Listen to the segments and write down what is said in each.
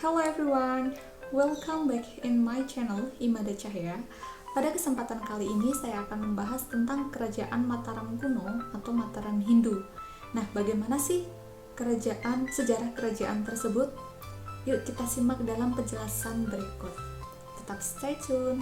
Hello everyone, welcome back in my channel Imada Cahya. Pada kesempatan kali ini saya akan membahas tentang kerajaan Mataram kuno atau Mataram Hindu. Nah, bagaimana sih sejarah kerajaan tersebut? Yuk kita simak dalam penjelasan berikut. Tetap stay tune.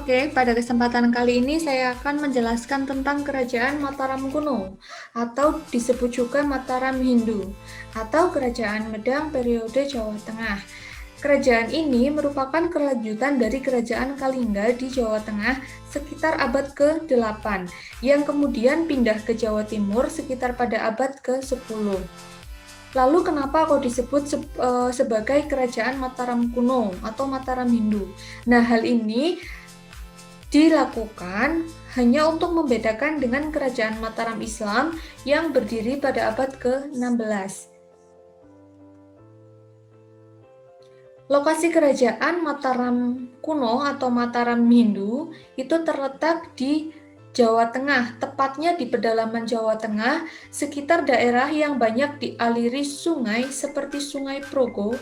Oke, pada kesempatan kali ini saya akan menjelaskan tentang kerajaan Mataram kuno atau disebut juga Mataram Hindu atau kerajaan Medang periode Jawa Tengah. Kerajaan ini merupakan kelanjutan dari kerajaan Kalingga di Jawa Tengah sekitar abad ke-8 yang kemudian pindah ke Jawa Timur sekitar pada abad ke-10. Lalu kenapa kok disebut sebagai kerajaan Mataram kuno atau Mataram Hindu? Nah, hal ini dilakukan hanya untuk membedakan dengan kerajaan Mataram Islam yang berdiri pada abad ke-16. Lokasi kerajaan Mataram kuno atau Mataram Hindu itu terletak di Jawa Tengah, tepatnya di pedalaman Jawa Tengah, sekitar daerah yang banyak dialiri sungai seperti Sungai Progo,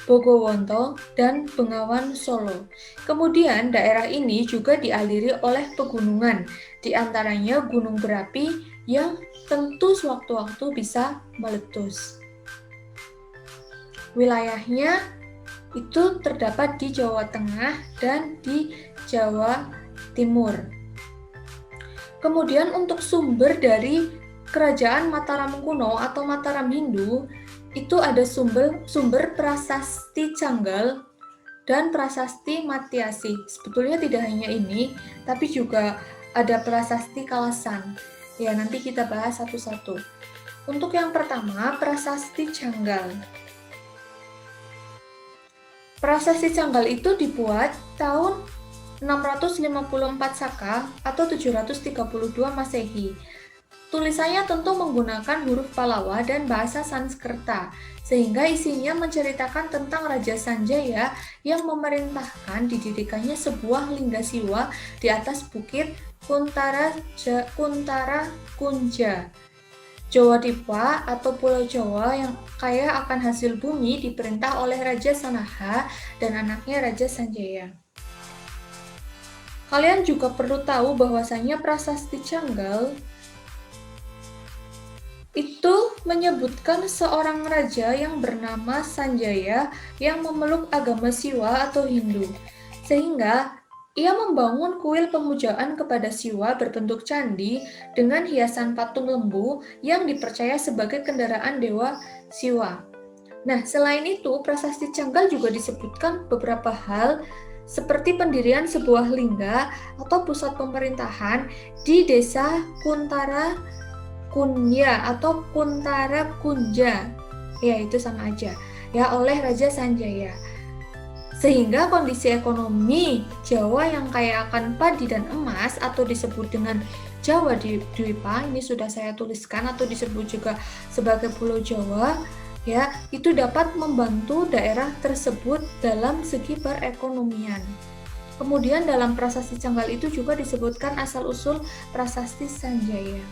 Bogowonto, dan Bengawan Solo. Kemudian daerah ini juga dialiri oleh pegunungan, di antaranya gunung berapi yang tentu sewaktu-waktu bisa meletus. Wilayahnya itu terdapat di Jawa Tengah dan di Jawa Timur. Kemudian untuk sumber dari kerajaan Mataram kuno atau Mataram Hindu itu ada sumber prasasti Canggal dan prasasti Matyasi. Sebetulnya tidak hanya ini, tapi juga ada prasasti Kalasan. Ya, nanti kita bahas satu-satu. Untuk yang pertama, prasasti Canggal. Prasasti Canggal itu dibuat tahun 654 Saka atau 732 Masehi. Tulisannya tentu menggunakan huruf Pallava dan bahasa Sanskerta, sehingga isinya menceritakan tentang Raja Sanjaya yang memerintahkan didirikannya sebuah lingga siwa di atas bukit Kuntara Kunja. Jawa Dipa atau Pulau Jawa yang kaya akan hasil bumi diperintah oleh Raja Sanaha dan anaknya Raja Sanjaya. Kalian juga perlu tahu bahwasanya prasasti Canggal itu menyebutkan seorang raja yang bernama Sanjaya yang memeluk agama Siwa atau Hindu, sehingga ia membangun kuil pemujaan kepada Siwa berbentuk candi dengan hiasan patung lembu yang dipercaya sebagai kendaraan dewa Siwa. Nah, selain itu, prasasti Canggal juga disebutkan beberapa hal seperti pendirian sebuah lingga atau pusat pemerintahan di desa Kuntara Kunya atau Kuntara Kunja, ya itu sama aja, ya oleh Raja Sanjaya. Sehingga kondisi ekonomi Jawa yang kaya akan padi dan emas atau disebut dengan Jawa Dwipa, ini sudah saya tuliskan atau disebut juga sebagai Pulau Jawa, ya itu dapat membantu daerah tersebut dalam segi perekonomian. Kemudian dalam prasasti Canggal itu juga disebutkan asal-usul prasasti Sanjaya.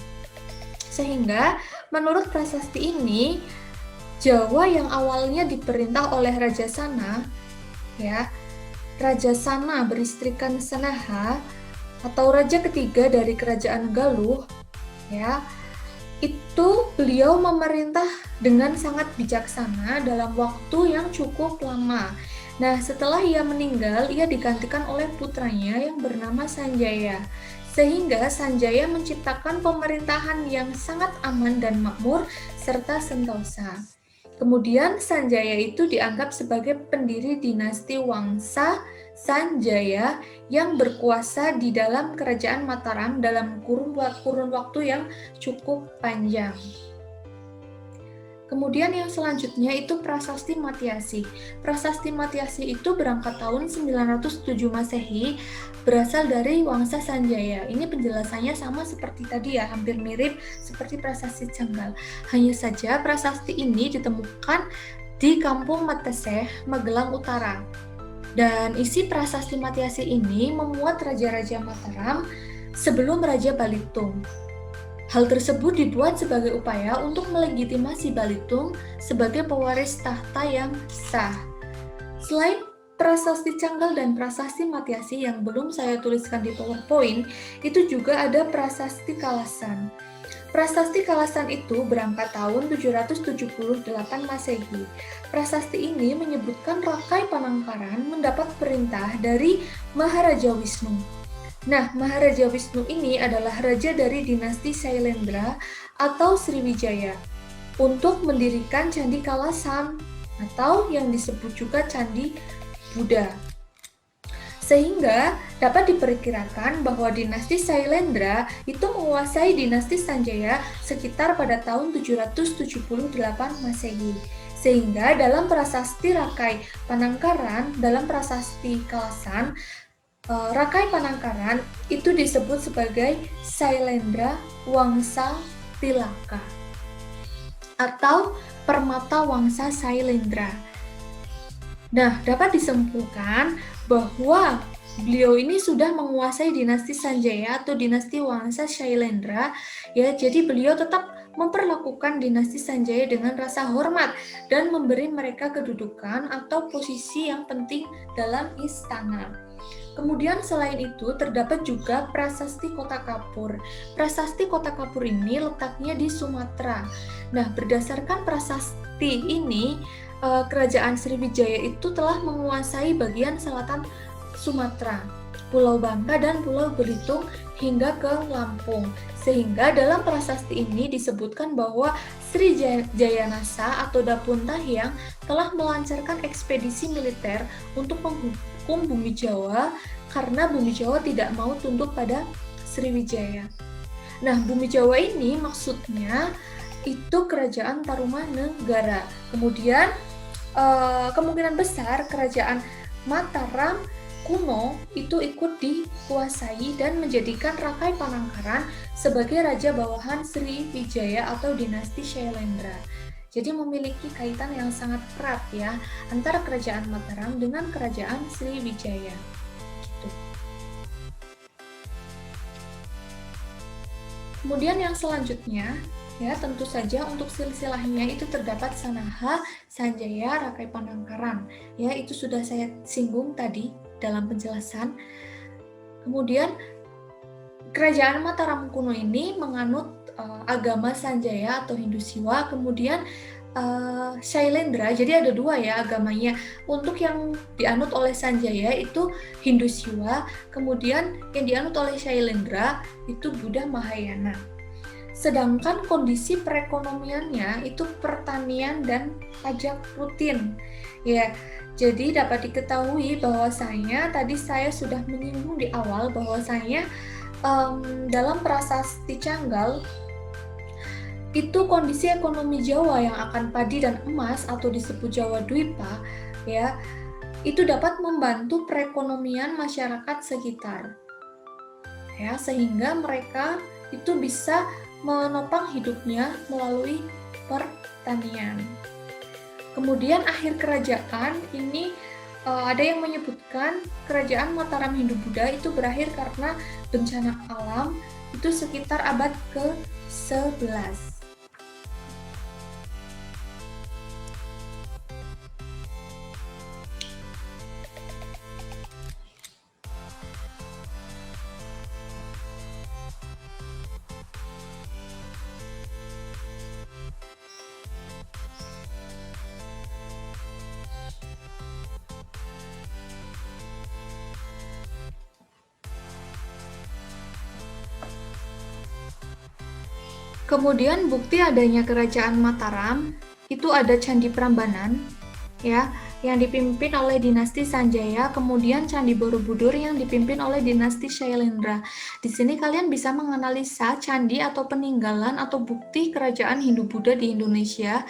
Sehingga menurut prasasti ini, Jawa yang awalnya diperintah oleh Raja Sana, ya, Raja Sana beristrikan Sanaha atau raja ketiga dari kerajaan Galuh, ya, itu beliau memerintah dengan sangat bijaksana dalam waktu yang cukup lama. Nah, setelah ia meninggal, ia digantikan oleh putranya yang bernama Sanjaya. Sehingga Sanjaya menciptakan pemerintahan yang sangat aman dan makmur serta sentosa. Kemudian Sanjaya itu dianggap sebagai pendiri dinasti Wangsa Sanjaya yang berkuasa di dalam kerajaan Mataram dalam kurun waktu yang cukup panjang. Kemudian yang selanjutnya itu Prasasti Matyasi. Prasasti Matyasi itu berangkat tahun 907 Masehi, berasal dari Wangsa Sanjaya. Ini penjelasannya sama seperti tadi ya, hampir mirip seperti Prasasti Canggal. Hanya saja prasasti ini ditemukan di Kampung Mateseh, Magelang Utara. Dan isi Prasasti Matyasi ini memuat raja-raja Mataram sebelum Raja Balitung. Hal tersebut dibuat sebagai upaya untuk melegitimasi Balitung sebagai pewaris tahta yang sah. Selain Prasasti Canggal dan Prasasti Matyasi yang belum saya tuliskan di PowerPoint, itu juga ada Prasasti Kalasan. Prasasti Kalasan itu berangkat tahun 778 Masehi. Prasasti ini menyebutkan Rakai Panangkaran mendapat perintah dari Maharaja Wisnu. Nah, Maharaja Wisnu ini adalah raja dari dinasti Sailendra atau Sriwijaya untuk mendirikan Candi Kalasan atau yang disebut juga Candi Buddha. Sehingga dapat diperkirakan bahwa dinasti Sailendra itu menguasai dinasti Sanjaya sekitar pada tahun 778 Masehi. Sehingga dalam prasasti Rakai Panangkaran, dalam prasasti Kalasan, Rakai Panangkaran itu disebut sebagai Sailendra Wangsa Tilaka atau Permata Wangsa Sailendra. Nah, dapat disimpulkan bahwa beliau ini sudah menguasai dinasti Sanjaya atau dinasti Wangsa Sailendra, ya. Jadi beliau tetap memperlakukan dinasti Sanjaya dengan rasa hormat dan memberi mereka kedudukan atau posisi yang penting dalam istana. Kemudian selain itu terdapat juga Prasasti Kota Kapur. Prasasti Kota Kapur ini letaknya di Sumatera. Nah, berdasarkan prasasti ini, Kerajaan Sriwijaya itu telah menguasai bagian selatan Sumatera, Pulau Bangka dan Pulau Belitung hingga ke Lampung. Sehingga dalam prasasti ini disebutkan bahwa Sri Jayanasa atau Dapun Tahyang telah melancarkan ekspedisi militer untuk menghukum bumi Jawa karena bumi Jawa tidak mau tunduk pada Sriwijaya. Nah, bumi Jawa ini maksudnya itu Kerajaan Tarumanegara. Kemudian kemungkinan besar Kerajaan Mataram kuno itu ikut dikuasai dan menjadikan Rakai Panangkaran sebagai raja bawahan Sriwijaya atau dinasti Shailendra. Jadi memiliki kaitan yang sangat erat ya antara Kerajaan Mataram dengan Kerajaan Sriwijaya. Gitu. Kemudian yang selanjutnya, ya tentu saja untuk silsilahnya itu terdapat Sanaha, Sanjaya, Rakai Panangkaran. Ya, itu sudah saya singgung tadi dalam penjelasan. Kemudian Kerajaan Mataram kuno ini menganut agama Sanjaya atau Hindu Siwa, kemudian Shailendra, jadi ada dua ya agamanya. Untuk yang dianut oleh Sanjaya itu Hindu Siwa, kemudian yang dianut oleh Shailendra itu Buddha Mahayana. Sedangkan kondisi perekonomiannya itu pertanian dan pajak rutin. Ya, jadi dapat diketahui bahwasanya tadi saya sudah menyinggung di awal bahwasanya dalam prasasti Canggal itu kondisi ekonomi Jawa yang akan padi dan emas atau disebut Jawa Dwipa ya itu dapat membantu perekonomian masyarakat sekitar ya sehingga mereka itu bisa menopang hidupnya melalui pertanian. Kemudian akhir kerajaan ini ada yang menyebutkan Kerajaan Mataram Hindu Buddha itu berakhir karena bencana alam itu sekitar abad ke-11. Kemudian bukti adanya Kerajaan Mataram itu ada Candi Prambanan ya. yang dipimpin oleh dinasti Sanjaya, kemudian Candi Borobudur yang dipimpin oleh dinasti Shailendra. Di sini kalian bisa menganalisa candi atau peninggalan atau bukti kerajaan Hindu-Buddha di Indonesia.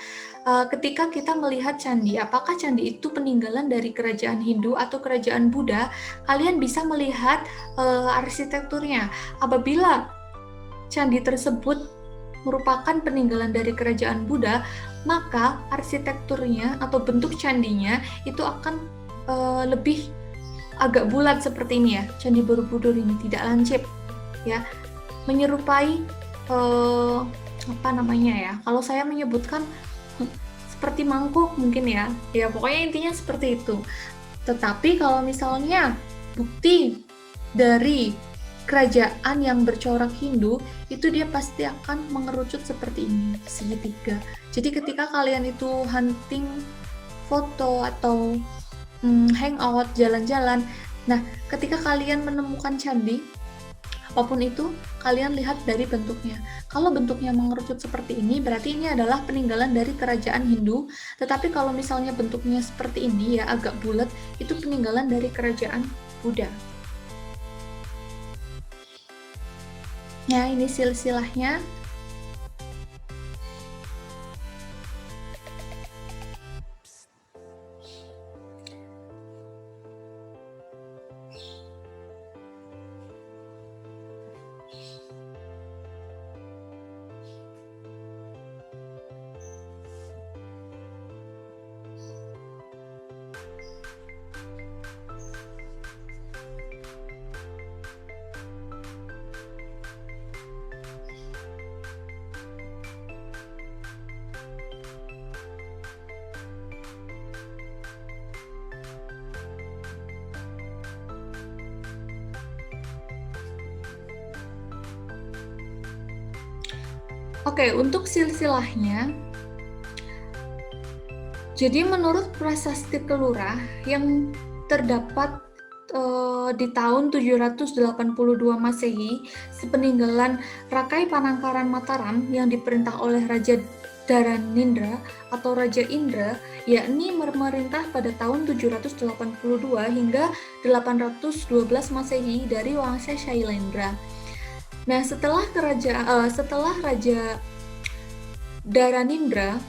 Ketika kita melihat candi, apakah candi itu peninggalan dari kerajaan Hindu atau kerajaan Buddha, kalian bisa melihat arsitekturnya. Apabila candi tersebut merupakan peninggalan dari kerajaan Buddha, maka arsitekturnya atau bentuk candinya itu akan lebih agak bulat seperti ini ya. Candi Borobudur ini tidak lancip ya, menyerupai apa namanya ya, kalau saya menyebutkan seperti mangkuk mungkin ya, pokoknya intinya seperti itu. Tetapi kalau misalnya bukti dari kerajaan yang bercorak Hindu, itu dia pasti akan mengerucut seperti ini, segitiga. Jadi ketika kalian itu hunting foto atau hangout, jalan-jalan, nah ketika kalian menemukan candi, apapun itu, kalian lihat dari bentuknya. Kalau bentuknya mengerucut seperti ini, berarti ini adalah peninggalan dari kerajaan Hindu. Tetapi kalau misalnya bentuknya seperti ini ya, agak bulat, itu peninggalan dari kerajaan Buddha. Ya, ini silsilahnya. Oke, untuk silsilahnya, jadi menurut prasasti Kelura yang terdapat di tahun 782 Masehi, sepeninggalan Rakai Panangkaran Mataram yang diperintah oleh Raja Dharanindra atau Raja Indra, yakni memerintah pada tahun 782 hingga 812 Masehi dari Wangsa Shailendra. Nah, setelah Raja Dharanindra,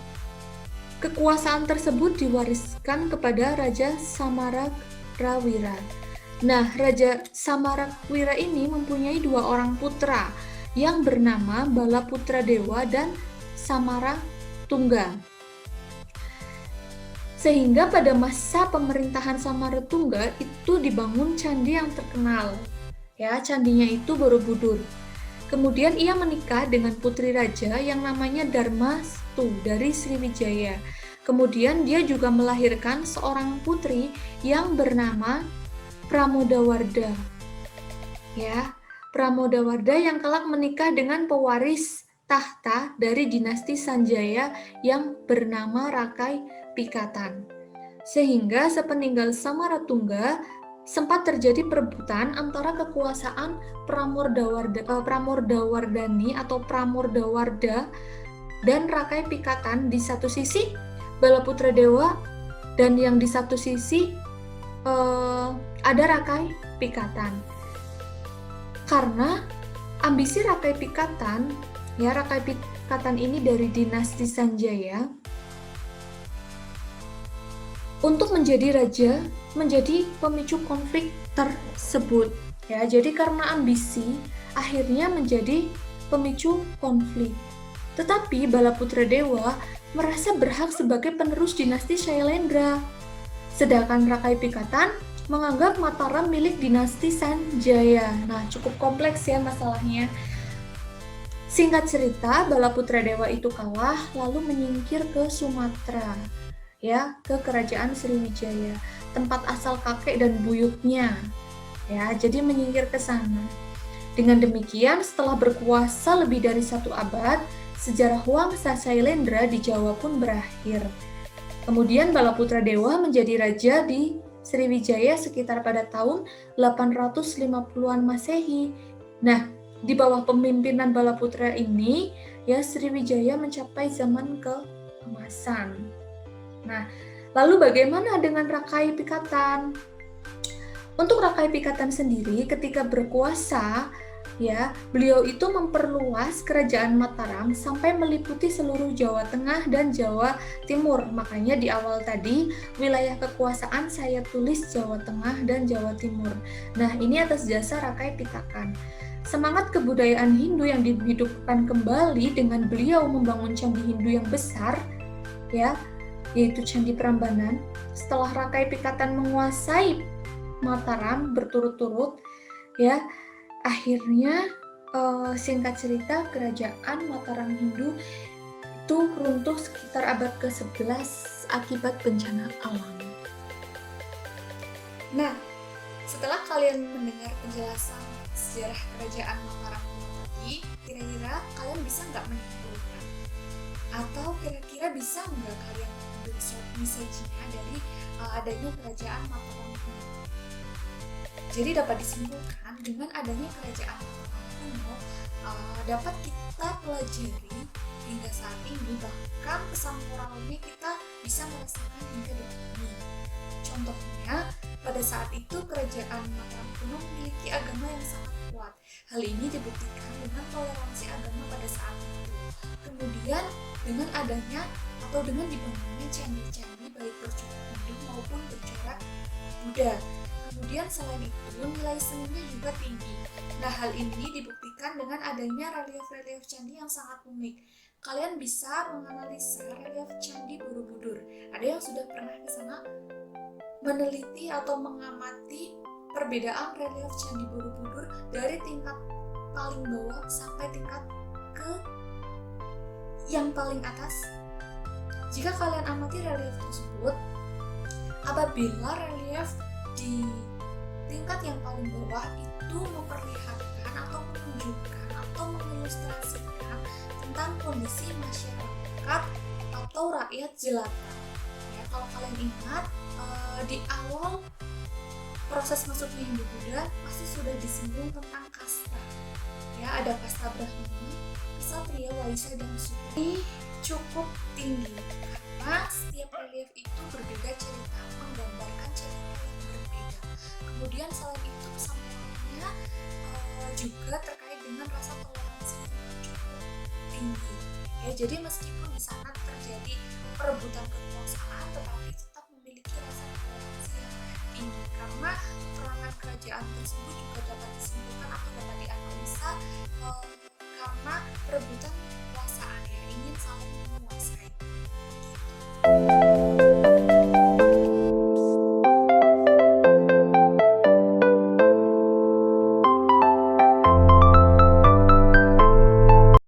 kekuasaan tersebut diwariskan kepada Raja Samarawira. Nah, Raja Samarawira ini mempunyai dua orang putra yang bernama Balaputra Dewa dan Samaratungga. Sehingga pada masa pemerintahan Samaratungga itu dibangun candi yang terkenal. Ya, candinya itu Borobudur. Kemudian ia menikah dengan putri raja yang namanya Dharmastu dari Sriwijaya. Kemudian dia juga melahirkan seorang putri yang bernama Pramodawarda. Ya, Pramodawarda yang kelak menikah dengan pewaris tahta dari dinasti Sanjaya yang bernama Rakai Pikatan. Sehingga sepeninggal Samaratungga sempat terjadi perebutan antara kekuasaan Pramodawardhani atau Pramodwarda dan Rakai Pikatan di satu sisi, Balaputra Dewa, dan yang di satu sisi ada Rakai Pikatan. Karena ambisi Rakai Pikatan, ya Rakai Pikatan ini dari dinasti Sanjaya, untuk menjadi raja menjadi pemicu konflik tersebut. Ya, jadi karena ambisi akhirnya menjadi pemicu konflik. Tetapi Balaputra Dewa merasa berhak sebagai penerus dinasti Shailendra. Sedangkan Rakai Pikatan menganggap Mataram milik dinasti Sanjaya. Nah, cukup kompleks ya masalahnya. Singkat cerita, Balaputra Dewa itu kalah lalu menyingkir ke Sumatera. Ya, ke kerajaan Sriwijaya, tempat asal kakek dan buyutnya. Ya, jadi menyingkir ke sana. Dengan demikian, setelah berkuasa lebih dari 1 abad, sejarah Wangsa Shailendra di Jawa pun berakhir. Kemudian Balaputra Dewa menjadi raja di Sriwijaya sekitar pada tahun 850-an Masehi. Nah, di bawah pemimpinan Balaputra ini, ya Sriwijaya mencapai zaman keemasan. Nah, Lalu bagaimana dengan Rakai Pikatan? Untuk Rakai Pikatan sendiri ketika berkuasa, ya, beliau itu memperluas kerajaan Mataram sampai meliputi seluruh Jawa Tengah dan Jawa Timur. Makanya di awal tadi wilayah kekuasaan saya tulis Jawa Tengah dan Jawa Timur. Nah, ini atas jasa Rakai Pikatan. Semangat kebudayaan Hindu yang dihidupkan kembali dengan beliau membangun candi Hindu yang besar, ya, yaitu Candi Prambanan. Setelah Rakai Pikatan menguasai Mataram berturut-turut, ya, akhirnya singkat cerita kerajaan Mataram Hindu itu runtuh sekitar abad ke-11 akibat bencana alam. Nah, setelah kalian mendengar penjelasan sejarah kerajaan Mataram tadi, kira-kira kalian bisa nggak menyimpulkan? Atau kira-kira bisa nggak kalian mengambil suatu message-nya dari adanya kerajaan Mataram Hindu? Jadi dapat disimpulkan dengan adanya kerajaan kuno dapat kita pelajari hingga saat ini, bahkan pesan moralnya kita bisa merasakan hingga detik ini. Contohnya, pada saat itu kerajaan Mataram kuno memiliki agama yang sangat kuat. Hal ini dibuktikan dengan toleransi agama pada saat itu. Kemudian dengan adanya atau dengan dibangunnya candi-candi baik bercorak Hindu maupun bercorak Buddha. Kemudian selain itu nilai seninya juga tinggi. Nah, hal ini dibuktikan dengan adanya relief-relief candi yang sangat unik. Kalian bisa menganalisa relief candi Borobudur. Ada yang sudah pernah ke sana meneliti atau mengamati perbedaan relief candi Borobudur dari tingkat paling bawah sampai tingkat ke yang paling atas. Jika kalian amati relief tersebut, apabila relief di tingkat yang paling bawah itu memperlihatkan atau menunjukkan atau mengilustrasikan tentang kondisi masyarakat atau rakyat jelata. Ya, kalau kalian ingat di awal proses masuknya Hindu Buddha pasti sudah disinggung tentang kasta. Ya, ada kasta Brahmana, Ksatria, Waisya, dan Sudra. Ini cukup tinggi karena setiap relief itu berbeda cerita, menggambarkan cerita yang berbeda. Kemudian selain itu pesan-pesannya juga terkait dengan rasa toleransi yang cukup tinggi. Ya, jadi meskipun di sana terjadi perebutan kekuasaan, tetapi tetap memiliki rasa toleransi yang tinggi karena perangan kerajaan tersebut juga dapat disimpulkan atau dapat dianalisa karena perebutan kekuasaan, ya, ingin saling menguasai.